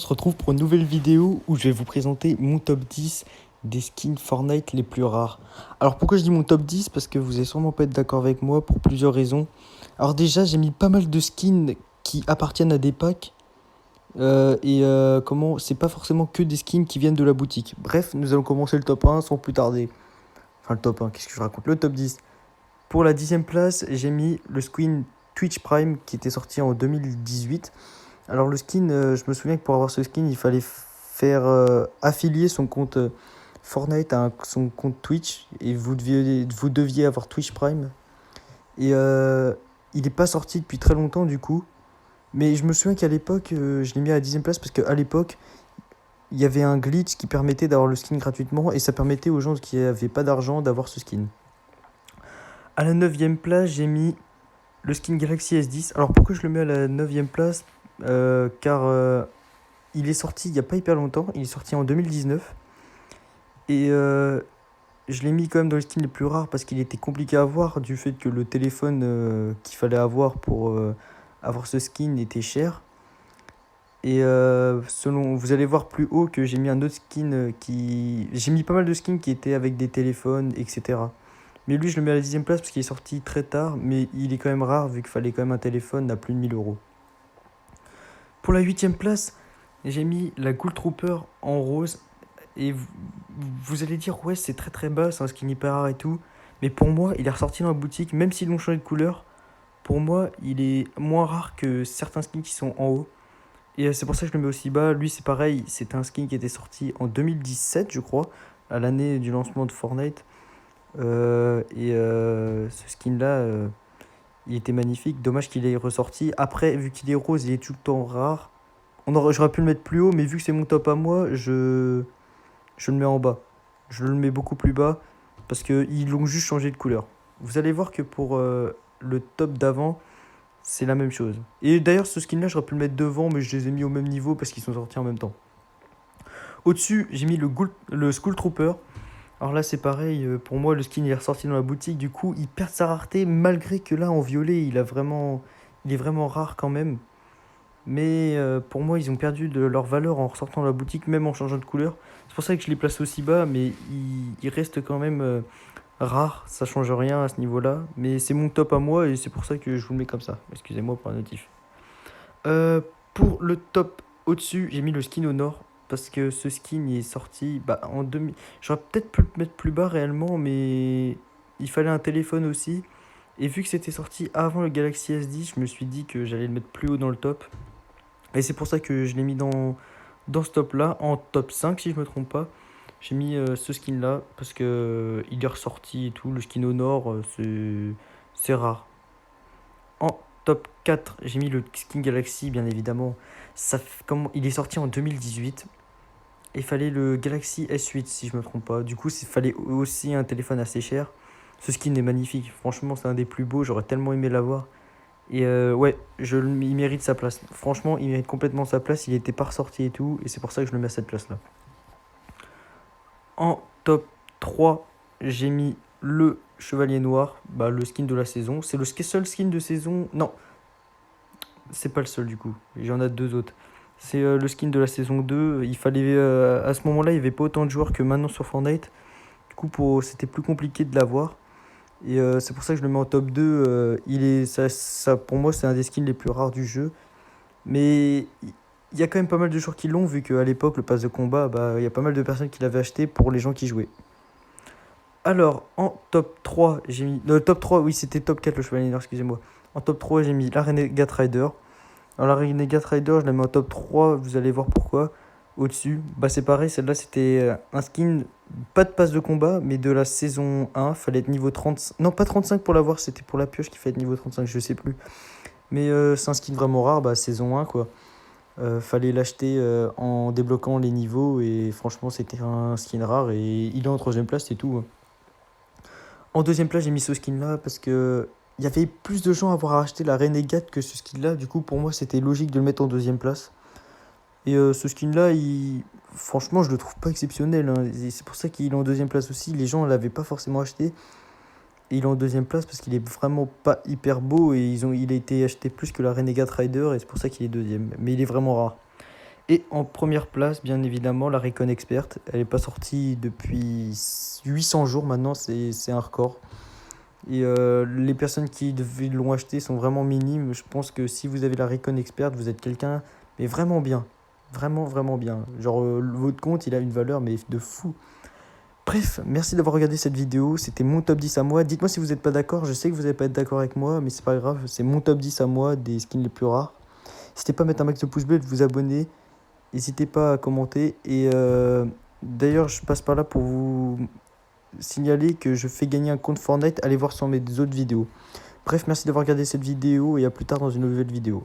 On se retrouve pour une nouvelle vidéo où je vais vous présenter mon top 10 des skins Fortnite les plus rares. Alors pourquoi je dis mon top 10? Parce que vous allez sûrement pas être d'accord avec moi pour plusieurs raisons. Alors déjà j'ai mis pas mal de skins qui appartiennent à des packs. Comment c'est pas forcément que des skins qui viennent de la boutique. Bref, nous allons commencer le top 1 sans plus tarder. Enfin le top 1, qu'est-ce que je raconte? Le top 10. Pour la 10e place, j'ai mis le skin Twitch Prime qui était sorti en 2018. Alors le skin, je me souviens que pour avoir ce skin, il fallait faire affilier son compte Fortnite à son compte Twitch et vous deviez avoir Twitch Prime. Et il n'est pas sorti depuis très longtemps du coup. Mais je me souviens qu'à l'époque, je l'ai mis à la 10e place parce qu'à l'époque, il y avait un glitch qui permettait d'avoir le skin gratuitement et ça permettait aux gens qui n'avaient pas d'argent d'avoir ce skin. À la 9e place, j'ai mis le skin Galaxy S10. Alors pourquoi je le mets à la 9e place? Car il est sorti il n'y a pas hyper longtemps, il est sorti en 2019. Et je l'ai mis quand même dans les skins les plus rares parce qu'il était compliqué à avoir du fait que le téléphone qu'il fallait avoir pour avoir ce skin était cher. Et vous allez voir plus haut que j'ai mis un autre skin J'ai mis pas mal de skins qui étaient avec des téléphones, etc. Mais lui, je le mets à la 10e place parce qu'il est sorti très tard, mais il est quand même rare vu qu'il fallait quand même un téléphone à plus de 1000 euros. Pour la 8e place, j'ai mis la Ghoul Trooper en rose. Et vous allez dire, ouais, c'est très très bas, c'est un skin hyper rare et tout. Mais pour moi, il est ressorti dans la boutique, même s'ils l'ont changé de couleur. Pour moi, il est moins rare que certains skins qui sont en haut. Et c'est pour ça que je le mets aussi bas. Lui, c'est pareil, c'est un skin qui était sorti en 2017, je crois, à l'année du lancement de Fortnite. Ce skin-là, il était magnifique. Dommage qu'il ait ressorti. Après, vu qu'il est rose, il est tout le temps rare. J'aurais pu le mettre plus haut, mais vu que c'est mon top à moi, je le mets en bas. Je le mets beaucoup plus bas parce qu'ils l'ont juste changé de couleur. Vous allez voir que pour le top d'avant, c'est la même chose. Et d'ailleurs, ce skin-là, j'aurais pu le mettre devant, mais je les ai mis au même niveau parce qu'ils sont sortis en même temps. Au-dessus, j'ai mis le Skull Trooper. Alors là, c'est pareil. Pour moi, le skin il est ressorti dans la boutique. Du coup, il perd sa rareté malgré que là, en violet, il est vraiment rare quand même. Mais pour moi, ils ont perdu de leur valeur en ressortant de la boutique, même en changeant de couleur. C'est pour ça que je les place aussi bas, mais ils restent quand même rares. Ça change rien à ce niveau-là. Mais c'est mon top à moi et c'est pour ça que je vous le mets comme ça. Excusez-moi pour la notif. Euh, pour le top au-dessus, j'ai mis le skin au nord. Parce que ce skin il est sorti en 2000. J'aurais peut-être pu le mettre plus bas réellement, mais il fallait un téléphone aussi. Et vu que c'était sorti avant le Galaxy S10, je me suis dit que j'allais le mettre plus haut dans le top. Et c'est pour ça que je l'ai mis dans ce top-là, en top 5 si je me trompe pas. J'ai mis ce skin-là parce que il est ressorti et tout. Le skin au nord, c'est rare. En top 4, j'ai mis le skin Galaxy, bien évidemment. Il est sorti en 2018. Et il fallait le Galaxy S8 si je me trompe pas. Du coup, il fallait aussi un téléphone assez cher. Ce skin est magnifique. Franchement, c'est un des plus beaux. J'aurais tellement aimé l'avoir. Et ouais, il mérite sa place. Franchement, il mérite complètement sa place. Il était pas ressorti et tout. Et c'est pour ça que je le mets à cette place-là. En top 3, j'ai mis le Chevalier Noir. Le skin de la saison. C'est le seul skin de saison. Non, c'est pas le seul du coup. Il y en a deux autres. C'est le skin de la saison 2. Il fallait, à ce moment-là, il n'y avait pas autant de joueurs que maintenant sur Fortnite. Du coup, c'était plus compliqué de l'avoir. Et c'est pour ça que je le mets en top 2. Pour moi, c'est un des skins les plus rares du jeu. Mais il y a quand même pas mal de joueurs qui l'ont, vu qu'à l'époque, le pass de combat, il y a pas mal de personnes qui l'avaient acheté pour les gens qui jouaient. Alors, en top 3, j'ai mis. Le top 3, oui, c'était top 4 le Chevalier Noir, excusez-moi. En top 3, j'ai mis la Renegade Rider. Alors, la Renegade Rider, je la mets en top 3, vous allez voir pourquoi. Au-dessus, c'est pareil, celle-là, c'était un skin, pas de passe de combat, mais de la saison 1. Fallait être niveau 30. Non, pas 35 pour l'avoir, c'était pour la pioche qu'il fallait être niveau 35, je sais plus. Mais c'est un skin vraiment rare, saison 1, quoi. Fallait l'acheter en débloquant les niveaux, et franchement, c'était un skin rare, et il est en troisième place, c'est tout, hein. En deuxième place, j'ai mis ce skin-là parce que il y avait plus de gens à avoir acheté la Renegade que ce skin-là. Du coup, pour moi, c'était logique de le mettre en deuxième place. Et ce skin-là, franchement, je le trouve pas exceptionnel, hein. Et c'est pour ça qu'il est en deuxième place aussi. Les gens ne l'avaient pas forcément acheté. Et il est en deuxième place parce qu'il est vraiment pas hyper beau. Et il a été acheté plus que la Renegade Rider. Et c'est pour ça qu'il est deuxième. Mais il est vraiment rare. Et en première place, bien évidemment, la Recon Expert. Elle n'est pas sortie depuis 800 jours maintenant, c'est un record. Et les personnes qui l'ont acheté sont vraiment minimes. Je pense que si vous avez la Recon Expert, vous êtes quelqu'un, mais vraiment bien. Vraiment, vraiment bien. Genre, votre compte, il a une valeur, mais de fou. Bref, merci d'avoir regardé cette vidéo. C'était mon top 10 à moi. Dites-moi si vous n'êtes pas d'accord. Je sais que vous n'allez pas être d'accord avec moi, mais c'est pas grave. C'est mon top 10 à moi des skins les plus rares. N'hésitez pas à mettre un max de pouces bleus et de vous abonner. N'hésitez pas à commenter. Et d'ailleurs, je passe par là pour vous signaler que je fais gagner un compte Fortnite. Allez voir sur mes autres vidéos. Bref, merci d'avoir regardé cette vidéo et à plus tard dans une nouvelle vidéo.